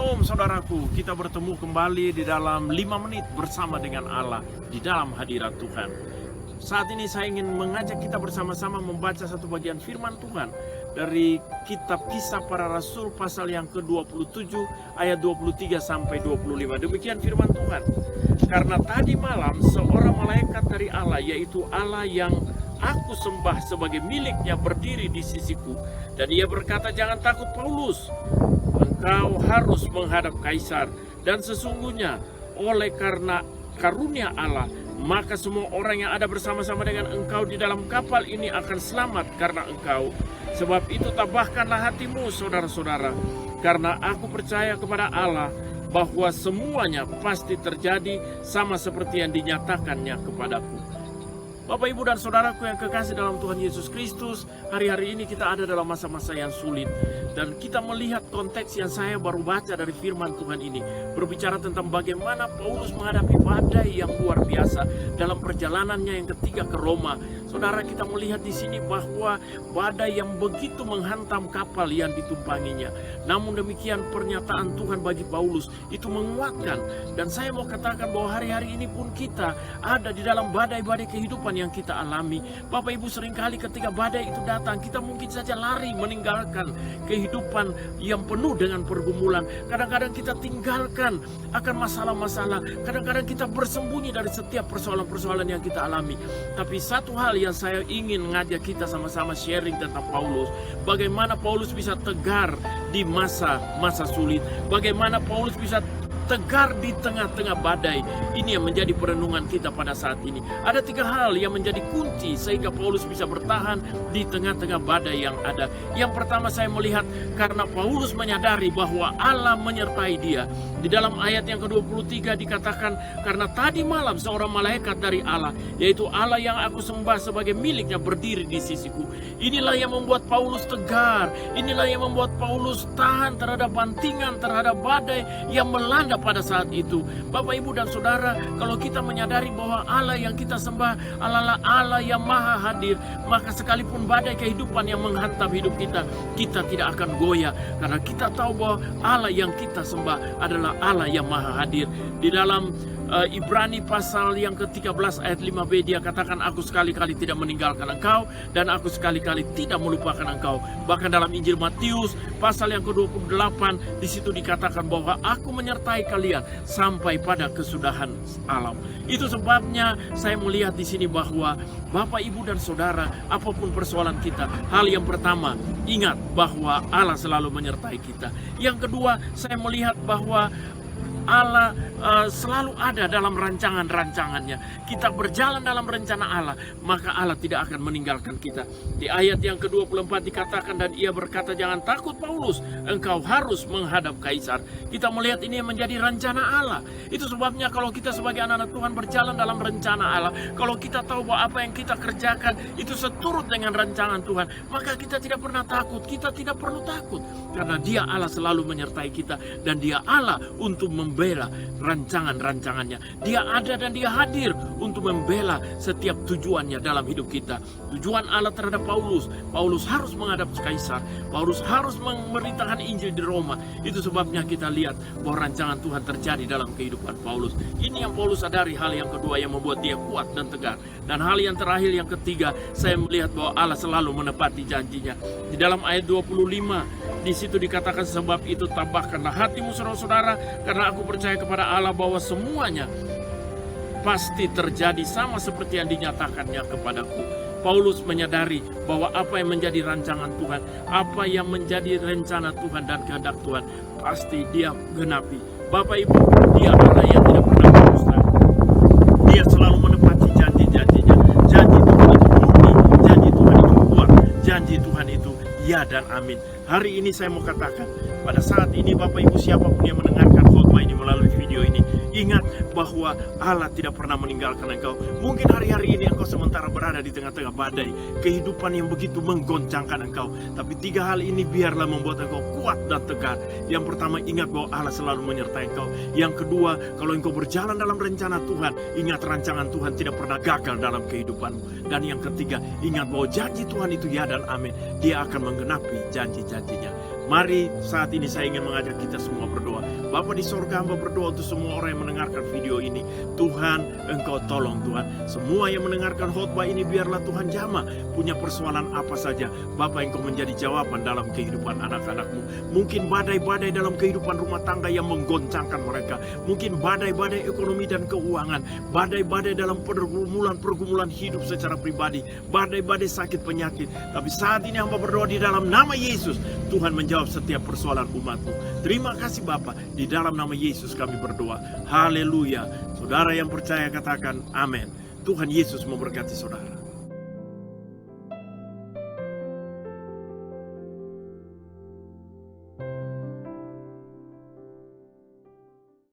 Shalom saudaraku, kita bertemu kembali di dalam 5 menit bersama dengan Allah di dalam hadirat Tuhan. Saat ini saya ingin mengajak kita bersama-sama membaca satu bagian firman Tuhan dari kitab Kisah Para Rasul pasal yang ke-27 ayat 23 sampai 25. Demikian firman Tuhan. Karena tadi malam seorang malaikat dari Allah, yaitu Allah yang aku sembah sebagai miliknya, berdiri di sisiku. Dan ia berkata, jangan takut Paulus, engkau harus menghadap Kaisar. Dan sesungguhnya oleh karena karunia Allah, maka semua orang yang ada bersama-sama dengan engkau di dalam kapal ini akan selamat karena engkau. Sebab itu tabahkanlah hatimu saudara-saudara, karena aku percaya kepada Allah bahwa semuanya pasti terjadi sama seperti yang dinyatakannya kepadaku. Bapak, Ibu, dan saudaraku yang kekasih dalam Tuhan Yesus Kristus, hari-hari ini kita ada dalam masa-masa yang sulit. Dan kita melihat konteks yang saya baru baca dari firman Tuhan ini, berbicara tentang bagaimana Paulus menghadapi badai yang luar biasa dalam perjalanannya yang ketiga ke Roma. Saudara, kita melihat di sini bahwa badai yang begitu menghantam kapal yang ditumpanginya. Namun demikian pernyataan Tuhan bagi Paulus itu menguatkan. Dan saya mau katakan bahwa hari-hari ini pun kita ada di dalam badai-badai kehidupan yang kita alami. Bapak Ibu, seringkali ketika badai itu datang, kita mungkin saja lari meninggalkan kehidupan yang penuh dengan pergumulan. Kadang-kadang kita tinggalkan akan masalah-masalah. Kadang-kadang kita bersembunyi dari setiap persoalan-persoalan yang kita alami. Tapi satu hal yang saya ingin mengajak kita sama-sama sharing tentang Paulus. Bagaimana Paulus bisa tegar di masa-masa sulit. Bagaimana Paulus bisa tegar di tengah-tengah badai. Ini yang menjadi perenungan kita pada saat ini. Ada 3 hal yang menjadi kunci sehingga Paulus bisa bertahan di tengah-tengah badai yang ada. Yang pertama, saya melihat karena Paulus menyadari bahwa Allah menyertai dia. Di dalam ayat yang ke-23 dikatakan, karena tadi malam seorang malaikat dari Allah, yaitu Allah yang aku sembah sebagai miliknya, berdiri di sisiku. Inilah yang membuat Paulus tegar. Inilah yang membuat Paulus tahan terhadap bantingan, terhadap badai yang melanda pada saat itu. Bapak, Ibu, dan saudara, kalau kita menyadari bahwa Allah yang kita sembah adalah Allah yang maha hadir, maka sekalipun badai kehidupan yang menghantam hidup kita, kita tidak akan goyah. Karena kita tahu bahwa Allah yang kita sembah adalah Allah yang maha hadir. Di dalam Ibrani pasal yang ke-13 ayat 5b dia katakan, aku sekali-kali tidak meninggalkan engkau dan aku sekali-kali tidak melupakan engkau. Bahkan dalam Injil Matius pasal yang ke-28 di situ dikatakan bahwa aku menyertai kalian sampai pada kesudahan alam. Itu sebabnya saya melihat di sini bahwa Bapak, Ibu, dan saudara, apapun persoalan kita, hal yang pertama, ingat bahwa Allah selalu menyertai kita. Yang kedua, saya melihat bahwa Allah selalu ada dalam rancangan-rancangannya. Kita berjalan dalam rencana Allah, maka Allah tidak akan meninggalkan kita. Di ayat yang ke-24 dikatakan, dan ia berkata, jangan takut Paulus, engkau harus menghadap Kaisar. Kita melihat ini menjadi rencana Allah. Itu sebabnya kalau kita sebagai anak-anak Tuhan berjalan dalam rencana Allah, kalau kita tahu bahwa apa yang kita kerjakan itu seturut dengan rancangan Tuhan, maka kita tidak pernah takut. Kita tidak perlu takut, karena dia Allah selalu menyertai kita, dan dia Allah untuk membela rancangan-rancangannya. Dia ada dan dia hadir untuk membela setiap tujuannya dalam hidup kita. Tujuan Allah terhadap Paulus, Paulus harus menghadap Kaisar, Paulus harus memberitakan Injil di Roma. Itu sebabnya kita lihat bahwa rancangan Tuhan terjadi dalam kehidupan Paulus. Ini yang Paulus sadari, hal yang kedua yang membuat dia kuat dan tegar. Dan hal yang terakhir, yang ketiga, saya melihat bahwa Allah selalu menepati janjinya. Di dalam ayat 25 di situ dikatakan, sebab itu tabahkanlah hatimu saudara-saudara, karena aku percaya kepada Allah bahwa semuanya pasti terjadi sama seperti yang dinyatakannya kepadaku. Paulus menyadari bahwa apa yang menjadi rancangan Tuhan, apa yang menjadi rencana Tuhan dan kehendak Tuhan, pasti dia genapi. Bapak, Ibu, dia Allah yang tidak pernah berdusta. Dia selalu menepati janji-janjinya. Janji Tuhan itu murni, janji Tuhan itu kuat, janji Tuhan itu ya dan amin. Hari ini saya mau katakan, pada saat ini Bapak, Ibu, siapapun yang mendengarkan khotbah ini melalui video ini, ingat bahwa Allah tidak pernah meninggalkan engkau. Mungkin hari-hari ini engkau sementara berada di tengah-tengah badai kehidupan yang begitu menggoncangkan engkau, tapi 3 hal ini biarlah membuat engkau kuat dan tegar. Yang pertama, ingat bahwa Allah selalu menyertai engkau. Yang kedua, kalau engkau berjalan dalam rencana Tuhan, ingat rancangan Tuhan tidak pernah gagal dalam kehidupanmu. Dan yang ketiga, ingat bahwa janji Tuhan itu ya dan amin. Dia akan menggenapi janji-janjinya. Mari saat ini saya ingin mengajak kita semua berdoa. Bapa di sorga, hamba berdoa untuk semua orang yang mendengarkan video ini. Tuhan, Engkau tolong Tuhan. Semua yang mendengarkan khotbah ini, biarlah Tuhan jamah punya persoalan apa saja. Bapa, Engkau menjadi jawaban dalam kehidupan anak-anak-Mu. Mungkin badai-badai dalam kehidupan rumah tangga yang menggoncangkan mereka. Mungkin badai-badai ekonomi dan keuangan. Badai-badai dalam pergumulan hidup secara pribadi. Badai-badai sakit penyakit. Tapi saat ini hamba berdoa di dalam nama Yesus. Tuhan menjawab setiap persoalan umat-Mu. Terima kasih Bapa. Di dalam nama Yesus kami berdoa. Haleluya. Saudara yang percaya katakan amin. Tuhan Yesus memberkati saudara.